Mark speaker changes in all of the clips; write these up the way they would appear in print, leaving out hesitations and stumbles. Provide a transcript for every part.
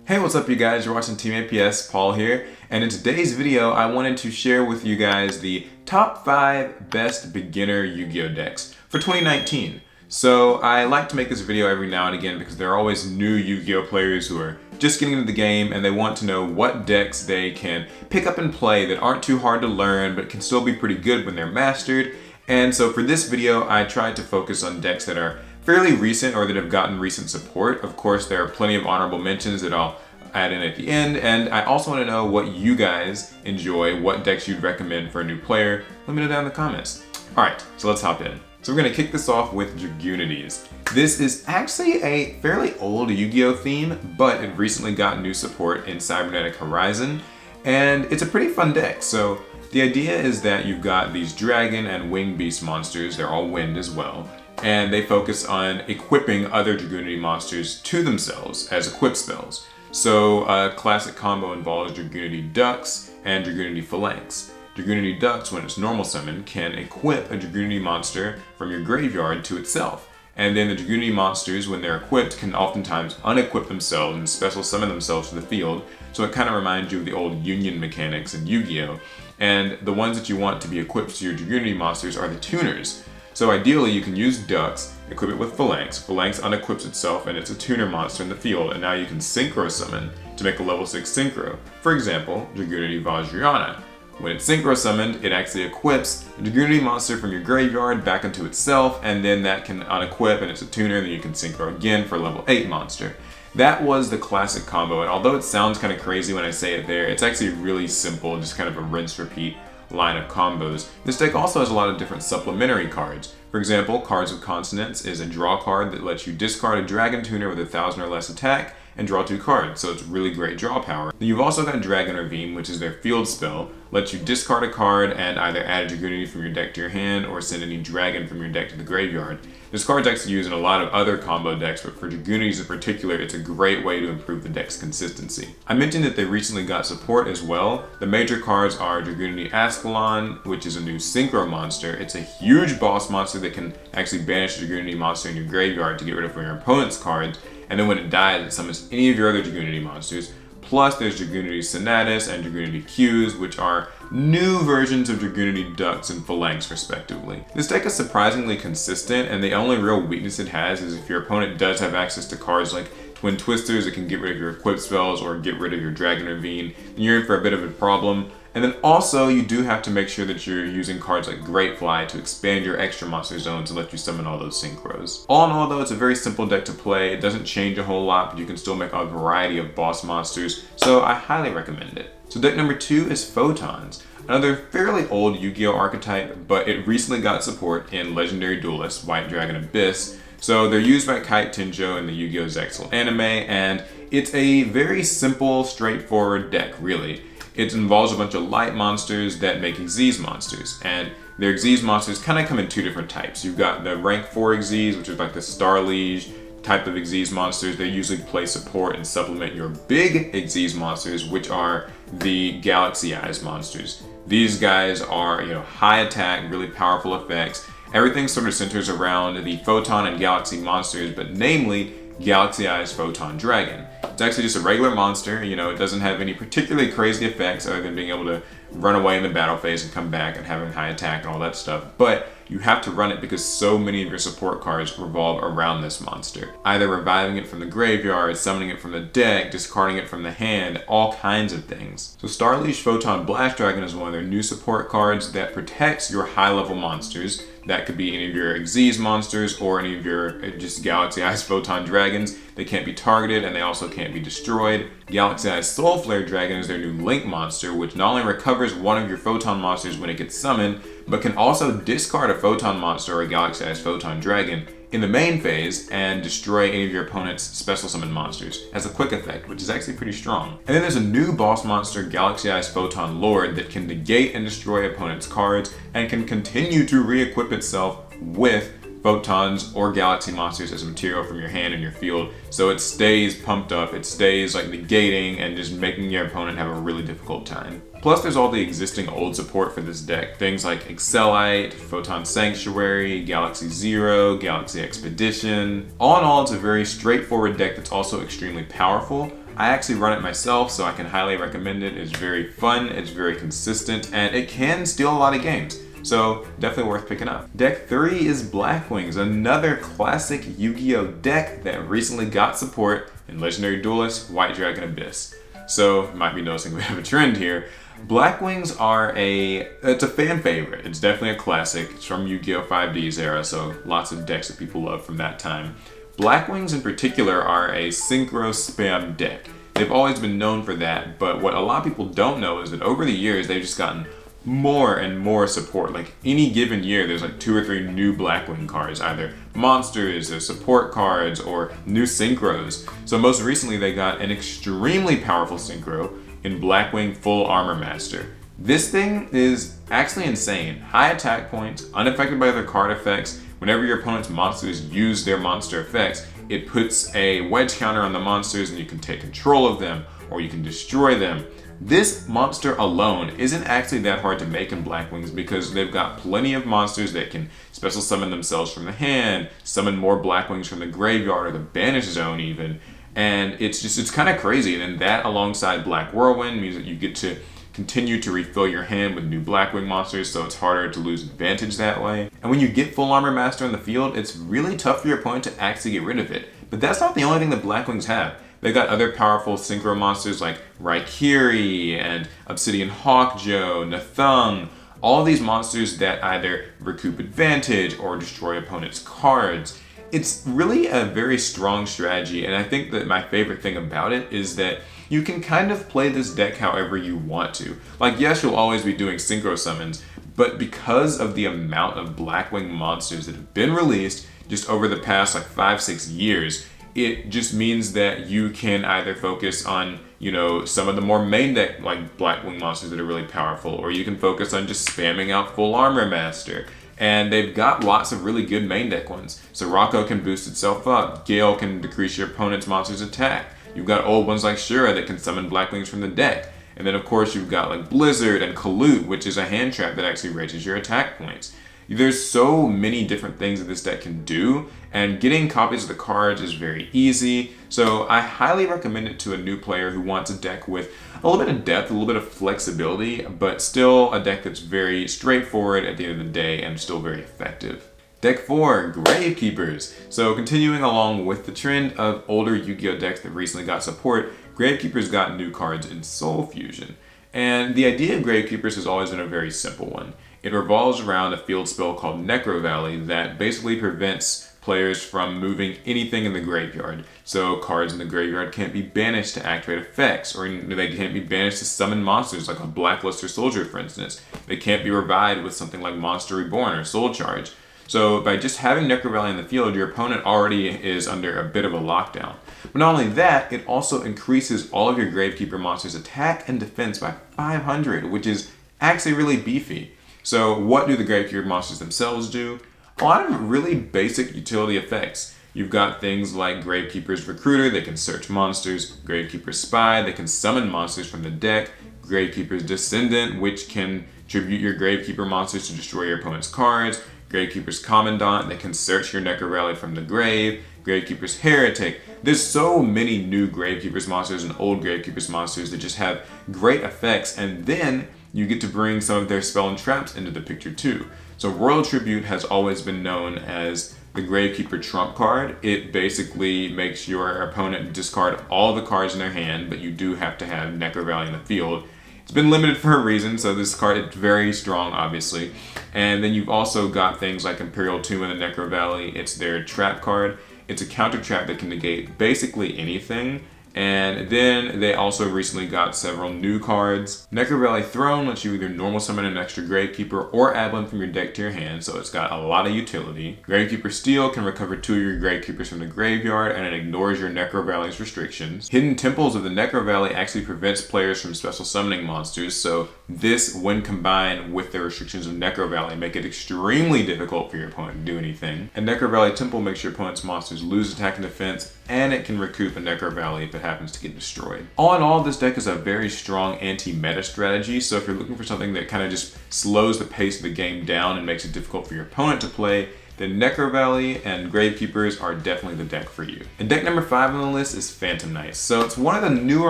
Speaker 1: Hey, what's up you guys? You're watching Team APS, Paul here, and in today's video I wanted to share with you guys the top 5 best beginner Yu-Gi-Oh decks for 2019. So I like to make this video every now and again because there are always new Yu-Gi-Oh players who are just getting into the game and they want to know what decks they can pick up and play that aren't too hard to learn but can still be pretty good when they're mastered. And so for this video I tried to focus on decks that are fairly recent or that have gotten recent support. Of course, there are plenty of honorable mentions that I'll add in at the end, and I also want to know what you guys enjoy, what decks you'd recommend for a new player. Let me know down in the comments. Alright, so let's hop in. So we're going to kick this off with Dragunities. This is actually a fairly old Yu-Gi-Oh theme, but it recently got new support in Cybernetic Horizon, and it's a pretty fun deck. So the idea is that you've got these dragon and wing beast monsters, they're all wind as well, and they focus on equipping other Dragunity monsters to themselves as equip spells. So a classic combo involves Dragunity Ducks and Dragunity Phalanx. Dragunity Ducks, when it's normal summon, can equip a Dragunity monster from your graveyard to itself. And then the Dragunity monsters, when they're equipped, can oftentimes unequip themselves and special summon themselves to the field. So it kind of reminds you of the old Union mechanics in Yu-Gi-Oh! And the ones that you want to be equipped to your Dragunity monsters are the tuners. So ideally you can use Ducks, equip it with Phalanx. Phalanx unequips itself and it's a tuner monster in the field, and now you can Synchro summon to make a level 6 Synchro. For example, Dragunity Vajrayana. When it's Synchro summoned, it actually equips a Dragunity monster from your graveyard back into itself, and then that can unequip and it's a tuner, and then you can Synchro again for a level 8 monster. That was the classic combo, and although it sounds kind of crazy when I say it there, it's actually really simple, just kind of a rinse-repeat line of combos. This deck also has a lot of different supplementary cards. For example, Cards of Consonance is a draw card that lets you discard a Dragon Tuner with 1,000 or less attack and draw 2 cards, so it's really great draw power. Then you've also got Dragon Ravine, which is their field spell, lets you discard a card and either add a Dragunity from your deck to your hand or send any dragon from your deck to the graveyard. This card's actually used in a lot of other combo decks, but for Dragunities in particular, it's a great way to improve the deck's consistency. I mentioned that they recently got support as well. The major cards are Dragunity Ascalon, which is a new Synchro monster. It's a huge boss monster that can actually banish a Dragunity monster in your graveyard to get rid of your opponent's cards, and then when it dies, it summons any of your other Dragunity monsters. Plus, there's Dragunity Sonatus and Dragunity Qs, which are new versions of Dragunity Ducks and Phalanx, respectively. This deck is surprisingly consistent, and the only real weakness it has is if your opponent does have access to cards like Twin Twisters that can get rid of your equip spells or get rid of your Dragon Ravine, then you're in for a bit of a problem. And then also, you do have to make sure that you're using cards like Great Fly to expand your extra monster zones and let you summon all those synchros. All in all though, it's a very simple deck to play. It doesn't change a whole lot, but you can still make a variety of boss monsters, so I highly recommend it. So deck number 2 is Photons. Another fairly old Yu-Gi-Oh archetype, but it recently got support in Legendary Duelist, White Dragon Abyss. So they're used by Kite Tenjo in the Yu-Gi-Oh! Zexal anime, and it's a very simple, straightforward deck, really. It involves a bunch of light monsters that make Xyz monsters, and their Xyz monsters kind of come in 2 different types. You've got the rank 4 Xyz, which is like the Star Liege type of Xyz monsters. They usually play support and supplement your big Xyz monsters, which are the Galaxy Eyes monsters. These guys are, high attack, really powerful effects. Everything sort of centers around the Photon and Galaxy monsters, but namely Galaxy Eyes Photon Dragon. It's actually just a regular monster, it doesn't have any particularly crazy effects other than being able to run away in the battle phase and come back and having high attack and all that stuff. But you have to run it because so many of your support cards revolve around this monster. Either reviving it from the graveyard, summoning it from the deck, discarding it from the hand, all kinds of things. So Starliege Photon Blast Dragon is one of their new support cards that protects your high level monsters. That could be any of your Xyz monsters or any of your just Galaxy Eyes Photon Dragons. They can't be targeted and they also can't be destroyed. Galaxy Eyes Soul Flare Dragon is their new Link monster, which not only recovers one of your Photon monsters when it gets summoned, but can also discard a Photon monster or a Galaxy Eyes Photon Dragon in the main phase and destroy any of your opponent's special summon monsters as a quick effect, which is actually pretty strong. And then there's a new boss monster, Galaxy Eyes Photon Lord, that can negate and destroy opponent's cards and can continue to re-equip itself with Photons or Galaxy monsters as material from your hand and your field, so it stays pumped up, it stays like negating and just making your opponent have a really difficult time. Plus there's all the existing old support for this deck, things like Excelite, Photon Sanctuary, Galaxy Zero, Galaxy Expedition. All in all, it's a very straightforward deck that's also extremely powerful. I actually run it myself, so I can highly recommend it. It's very fun, it's very consistent, and it can steal a lot of games. So definitely worth picking up. Deck 3 is Blackwings, another classic Yu-Gi-Oh deck that recently got support in Legendary Duelist White Dragon Abyss. So you might be noticing we have a trend here. Blackwings are it's a fan favorite. It's definitely a classic. It's from Yu-Gi-Oh 5D's era, so lots of decks that people love from that time. Blackwings in particular are a synchro spam deck. They've always been known for that, but what a lot of people don't know is that over the years they've just gotten more and more support. Like any given year there's like 2 or 3 new Blackwing cards, either monsters or support cards or new synchros. So most recently they got an extremely powerful synchro in Blackwing Full Armor Master. This thing is actually insane. High attack points, unaffected by other card effects. Whenever your opponent's monsters use their monster effects, it puts a wedge counter on the monsters and you can take control of them or you can destroy them. This monster alone isn't actually that hard to make in Blackwings because they've got plenty of monsters that can special summon themselves from the hand, summon more Blackwings from the graveyard or the banish zone even. And it's kind of crazy. And then that alongside Black Whirlwind means that you get to continue to refill your hand with new Blackwing monsters, so it's harder to lose advantage that way. And when you get Full Armor Master in the field, it's really tough for your opponent to actually get rid of it. But that's not the only thing that Blackwings have. They've got other powerful synchro monsters like Raikiri and Obsidian Hawkjoe, Nathung, all these monsters that either recoup advantage or destroy opponents' cards. It's really a very strong strategy, and I think that my favorite thing about it is that you can kind of play this deck however you want to. Like, yes, you'll always be doing synchro summons, but because of the amount of Blackwing monsters that have been released just over the past like 5-6 years, it just means that you can either focus on, you know, some of the more main deck like Blackwing monsters that are really powerful, or you can focus on just spamming out Full Armor Master. And they've got lots of really good main deck ones. So Rocco can boost itself up. Gale can decrease your opponent's monster's attack. You've got old ones like Shura that can summon Blackwings from the deck. And then of course you've got like Blizzard and Kalut, which is a hand trap that actually raises your attack points. There's so many different things that this deck can do, and getting copies of the cards is very easy. So I highly recommend it to a new player who wants a deck with a little bit of depth, a little bit of flexibility, but still a deck that's very straightforward at the end of the day and still very effective. Deck 4, Gravekeepers. So continuing along with the trend of older Yu-Gi-Oh decks that recently got support, Gravekeepers got new cards in Soul Fusion. And the idea of Gravekeepers has always been a very simple one. It revolves around a field spell called Necro Valley that basically prevents players from moving anything in the graveyard. So cards in the graveyard can't be banished to activate effects, or they can't be banished to summon monsters like a Blackluster Soldier, for instance. They can't be revived with something like Monster Reborn or Soul Charge. So by just having Necro Valley in the field, your opponent already is under a bit of a lockdown. But not only that, it also increases all of your Gravekeeper monsters' attack and defense by 500, which is actually really beefy. So what do the Gravekeeper monsters themselves do? A lot of really basic utility effects. You've got things like Gravekeeper's Recruiter, they can search monsters, Gravekeeper's Spy, they can summon monsters from the deck, Gravekeeper's Descendant, which can tribute your Gravekeeper monsters to destroy your opponent's cards, Gravekeeper's Commandant, that can search your Necro Valley from the grave, Gravekeeper's Heretic. There's so many new Gravekeeper's monsters and old Gravekeeper's monsters that just have great effects, and then you get to bring some of their spell and traps into the picture too. So Royal Tribute has always been known as the Gravekeeper trump card. It basically makes your opponent discard all the cards in their hand, but you do have to have Necro Valley in the field. It's been limited for a reason, so this card is very strong, obviously. And then you've also got things like Imperial Tomb in the Necro Valley. It's their trap card. It's a counter trap that can negate basically anything. And then they also recently got several new cards. Necro Valley Throne lets you either normal summon an extra Gravekeeper or add one from your deck to your hand, so it's got a lot of utility. Gravekeeper Steel can recover 2 of your Gravekeepers from the graveyard, and it ignores your Necro Valley's restrictions. Hidden Temples of the Necro Valley actually prevents players from special summoning monsters, so this, when combined with the restrictions of Necro Valley, make it extremely difficult for your opponent to do anything. And Necro Valley Temple makes your opponent's monsters lose attack and defense, and it can recoup a Necro Valley if it happens to get destroyed. All in all, this deck is a very strong anti-meta strategy, so if you're looking for something that kind of just slows the pace of the game down and makes it difficult for your opponent to play, then Necro Valley and Gravekeepers are definitely the deck for you. And deck number 5 on the list is Phantom Knights. So it's one of the newer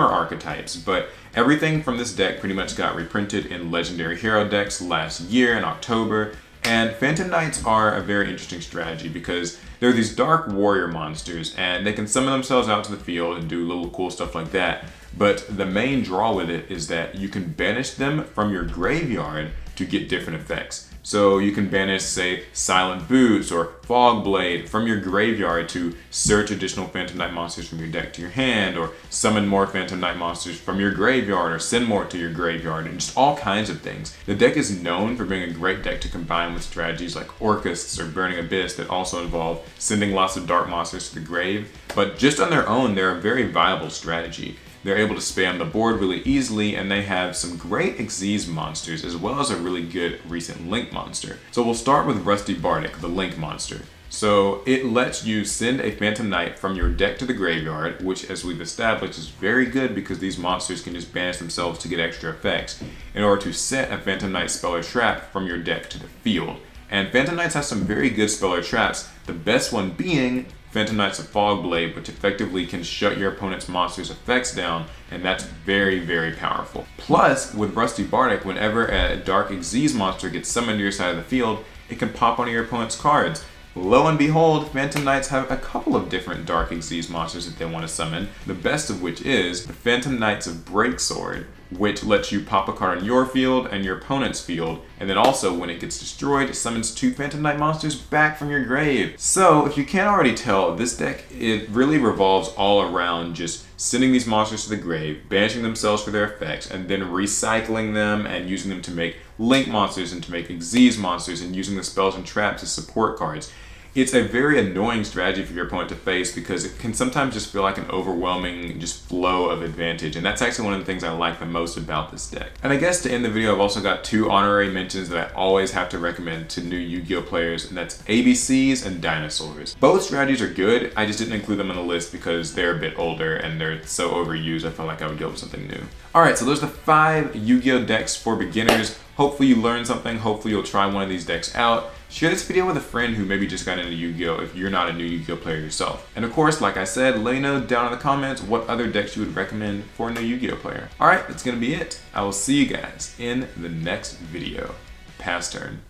Speaker 1: archetypes, but everything from this deck pretty much got reprinted in Legendary Hero decks last year in October. And Phantom Knights are a very interesting strategy because they're these dark warrior monsters and they can summon themselves out to the field and do little cool stuff like that. But the main draw with it is that you can banish them from your graveyard to get different effects. So you can banish, say, Silent Boots or Fog Blade from your graveyard to search additional Phantom Knight monsters from your deck to your hand, or summon more Phantom Knight monsters from your graveyard, or send more to your graveyard, and just all kinds of things. The deck is known for being a great deck to combine with strategies like Orcusts or Burning Abyss that also involve sending lots of dark monsters to the grave. But just on their own, they're a very viable strategy. They're able to spam the board really easily, and they have some great Xyz monsters as well as a really good recent Link monster. So we'll start with Rusty Bardic, the Link monster. So it lets you send a Phantom Knight from your deck to the graveyard, which, as we've established, is very good because these monsters can just banish themselves to get extra effects in order to set a Phantom Knight spell or trap from your deck to the field. And Phantom Knights have some very good spell or traps, the best one being Phantom Knights of Fog Blade, which effectively can shut your opponent's monster's effects down, and that's very, very powerful. Plus, with Rusty Bardic, whenever a Dark Xyz monster gets summoned to your side of the field, it can pop onto your opponent's cards. Lo and behold, Phantom Knights have a couple of different Dark Xyz monsters that they want to summon, the best of which is the Phantom Knights of Breaksword, which lets you pop a card on your field and your opponent's field, and then also when it gets destroyed, it summons 2 Phantom Knight monsters back from your grave. So if you can't already tell, this deck, it really revolves all around just sending these monsters to the grave, banishing themselves for their effects, and then recycling them and using them to make Link monsters and to make Xyz monsters, and using the spells and traps as support cards. It's a very annoying strategy for your opponent to face because it can sometimes just feel like an overwhelming just flow of advantage, and that's actually one of the things I like the most about this deck. And I guess to end the video, I've also got 2 honorary mentions that I always have to recommend to new Yu-Gi-Oh players, and that's ABCs and Dinosaurs. Both strategies are good, I just didn't include them on the list because they're a bit older and they're so overused I felt like I would go with something new. Alright, so those are the 5 Yu-Gi-Oh decks for beginners. Hopefully you learned something, hopefully you'll try one of these decks out. Share this video with a friend who maybe just got into Yu-Gi-Oh if you're not a new Yu-Gi-Oh player yourself. And of course, like I said, let me know down in the comments what other decks you would recommend for a new Yu-Gi-Oh player. Alright, that's gonna be it. I will see you guys in the next video. Pass turn.